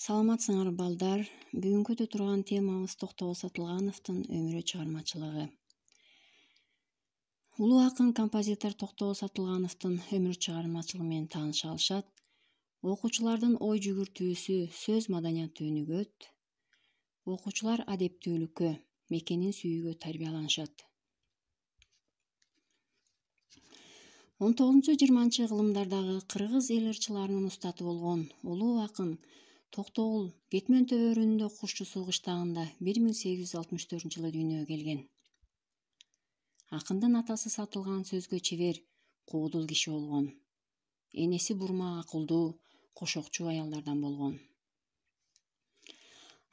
Саламатсыңар балдар. Бүгүнкү өтө турган темабыз Токтогул Сатылгановдун өмүрү чыгармачылыгы. Улуу акын композитор Токтогул Сатылгановдун өмүр чыгармачылыгы менен тааныша алышат. Окуучулардын ой жүгүртүүсү сөз маданиятı өнүгөт. Окуучулар адептүүлүккө, мекенин сүйүүгө тарбияланышат. 19-20 кылымдардагы кыргыз эл ырчыларынын устаты болгон улуу акын Токтогул Кетмен төбөрүнүндө Кушчу суу кыштагында 1864-жылы дүйнөгө келген. Акындын атасы сатылган сөзгө чебер, куудул киши болгон. Энеси бурма акылдуу, кошокчу аялдардан болгон.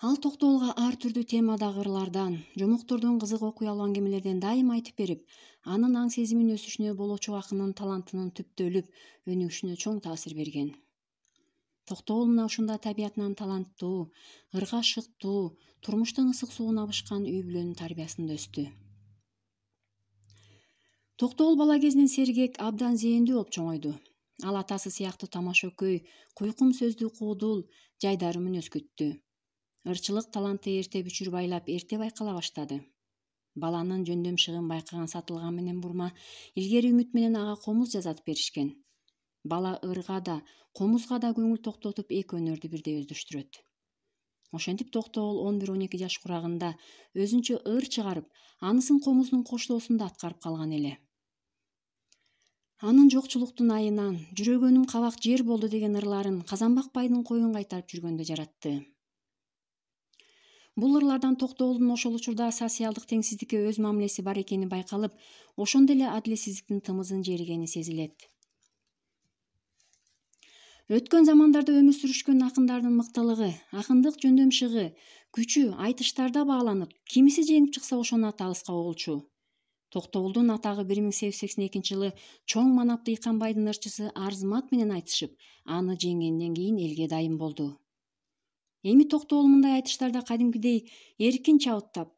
Ал Токтогулга ар түрдүү темадагы ырлардан, жомоктордон, кызык окуялуу аңгемелерден дайыма айтып берип, анын аң сезимин өсүшүнө болочок акынын талантынын түптөлүп, өнүгүшүнө чоң таасир берген. Токтогул мына ушундай табиятынан таланттуу, ырга шыктуу, турмуштун ысык суун абышкан үй бүлөнүн тарбиясында өстү. Токтогул бала кезинен сергек, абдан зээндүү болуп чоңойду. Ал атасы сыяктуу тамашөкөй, куйкум сөздүү куудул, жайдарымын өскүттү. Ырчылык таланты эрте бүчүр байлап, эрте байкала баштады. Баланын жөндөм шыгын байкаган Сатылган менен бурма илгери үмүт менен ага комуз жасатып беришкен. Бала ырга да, комузга да көңүл токтотуп эки өнөрдү бирдей өздөштүрөт. Ошентип Токтогул 11-12 жаш курагында өзүнчө ыр чыгарып, анысын комуздун коштоосунда аткарып калган эле. Анын жокчулуктун айынан жүрөгөнүм кабак жер болду деген ырларын Казанбак байдын коюн кайтарып жүргөндө жаратты. Бул ырлардан Токтогулдун ошол учурда социалдык теңсиздикке өз мамилеси бар экени байкалып, ошондо эле адилетсиздиктин тымызын жээригени сезилет. Өткөн замандарда өмүр сүрүшкөн акындардын мыктылыгы, акындык жөндөм шыгы, күчү айтыштарда бааланып, кимиси жеңип чыкса ошонун аты алыска угулчу. Токтогулдун атагы 1882-жылы чоң манап Дыйканбайдын ырчысы Арзымат менен айтышып, аны жеңгенден кийин элге дайым болду. Эми Токтогул мындай айтыштарда кадимкидей эркин чабыттап,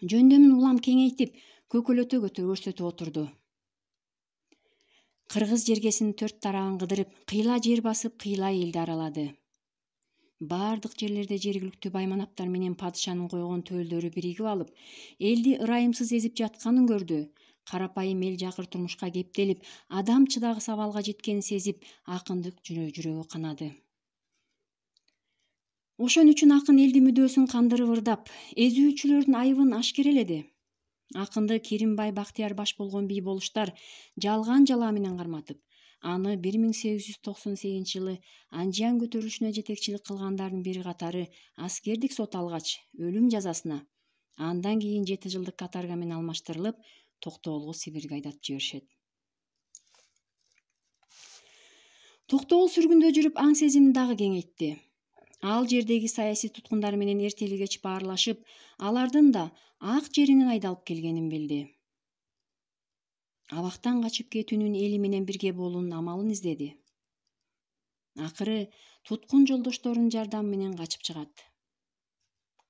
жөндөмүн улам кеңейтип, көкөлөтө көрсөтүп отурду. Кыргыз жергесинин төрт тарабын кыдырып, кыйла жер басып, кыйла элди аралады. Бардык жерлерде жергиликтүү байманаптар менен падышанын койгон төлдөрү биригип алып, элди ырайымсыз эзип жатканын көрдү. Карапайым эл жакыр турмушка кептелип, адам чыдагыс абалга жеткенин сезип, акындык жүрөгү канады. Ошон үчүн акын элди мүдөөсүн кандырып ырдап, эзүүчүлөрдүн айыбын ашкереледи. Акынды Керимбай Бактыяр баш болгон бий болуштар жалган жалаа менен карматып, аны 1898-жылы Анжиян көтөрүлүшүнө жетекчилик кылгандардын бир катары аскердик сот алгач, өлүм жазасына, андан кийин 7 жылдык каторга менен алмаштырылып, Токтогулду Сибирге айдатып жиберишет. Токтогул сүргүндө жүрүп аң сезимин дагы кеңейтти. Ал жердеги саясий туткундар менен эртели кеч баарлашып, алардын да ак жеринен айдалып келгенин билди. Абактан качып кетүүнүн эли менен бирге болуунун амалын издеди. Акыры туткун жолдошторунун жардамы менен качып чыгат.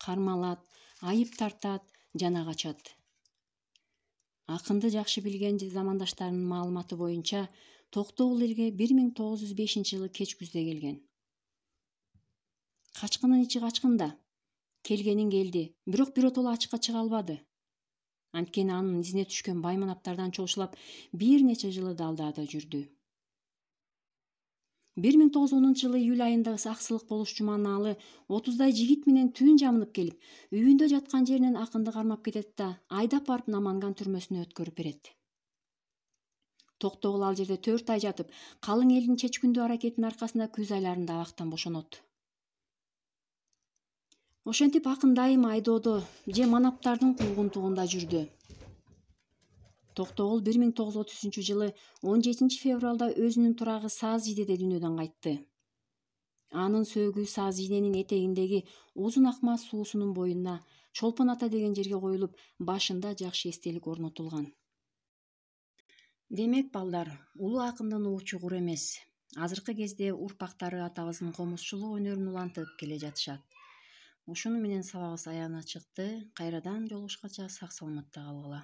Кармалат, айып тартат жана качат. Акынды жакшы билген замандаштарынын маалыматы боюнча, Токтогул элге 1905-жылы кеч күздө келген. Качкынын ичи качкында. Келгенин келди, бирок биротоло ачыкка чыга албады. Анткени анын изине түшкөн байманаптардан чогулуп бир нече жылы далдаада жүрдү. 1910-жылы июль айында аксылык болуш жуманалы 30дай жигит менен түн жамынып келип, үйүндө жаткан жеринен акынды кармап кетет да, айдап барып Наманган түрмөсүнө өткөрүп берет. Токтогул ал жерде 4 ай жатып, калың элдин чечкиндүү аракетинин аркасында күз айларында абактан бошонот. Ошентип акын дайыма айдоодо же манаптардын куугунтугунда жүрдү. Токтогул 1933-жылы 17 февралда өзүнүн турагы Саз-Жидеде дүйнөдөн кайтты. Анын сөөгү Саз-Жиденин этегиндеги узун акма суусунун боюна Чолпон ата деген жерге коюлуп, башында жакшы эстелик орнотулган. Демек балдар, улуу акындын уучу кур эмес. Азыркы кезде урпактары атабыздын комузчулук өнөрүн улантып келе жатышат. Ушуну менен сабагыбыз аягына чыкты. Кайрадан жолугушкача сак саламатта калгыла.